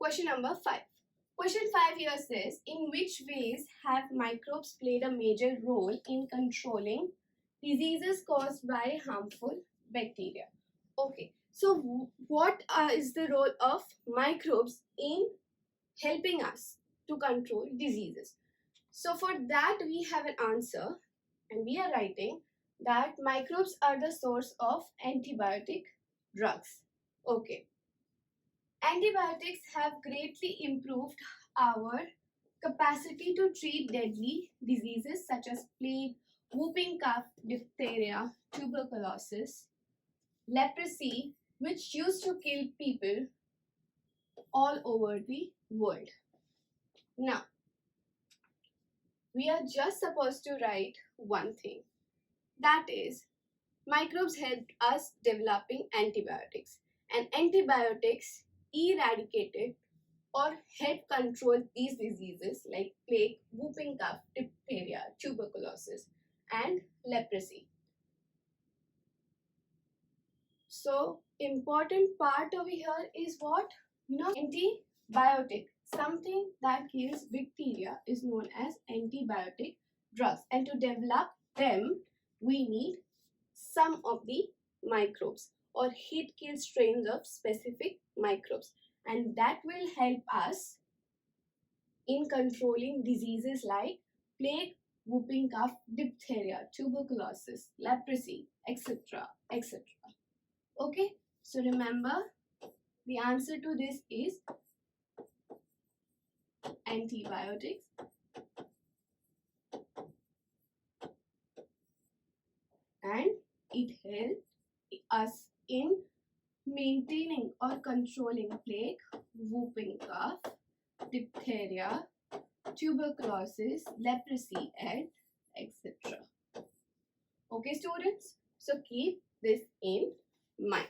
Question number 5. Question 5 here says, in which ways have microbes played a major role in controlling diseases caused by harmful bacteria? Okay, so what is the role of microbes in helping us to control diseases? So for that we have an answer, and we are writing that microbes are the source of antibiotic drugs. Okay. Antibiotics have greatly improved our capacity to treat deadly diseases such as plague, whooping cough, diphtheria, tuberculosis, leprosy, which used to kill people all over the world. Now, we are just supposed to write one thing. That is, microbes helped us developing antibiotics, and antibiotics eradicated or help control these diseases like plague, whooping cough, diphtheria, tuberculosis, and leprosy. So, important part over here is what? Antibiotic. Something that kills bacteria is known as antibiotic drugs. And to develop them, we need some of the microbes or heat kill strains of specific microbes, and that will help us in controlling diseases like plague, whooping cough, diphtheria, tuberculosis, leprosy, etc. etc. Okay, so remember the answer to this is antibiotics. And it helps us in maintaining or controlling plague, whooping cough, diphtheria, tuberculosis, leprosy, and etc. Okay, students? So keep this in mind.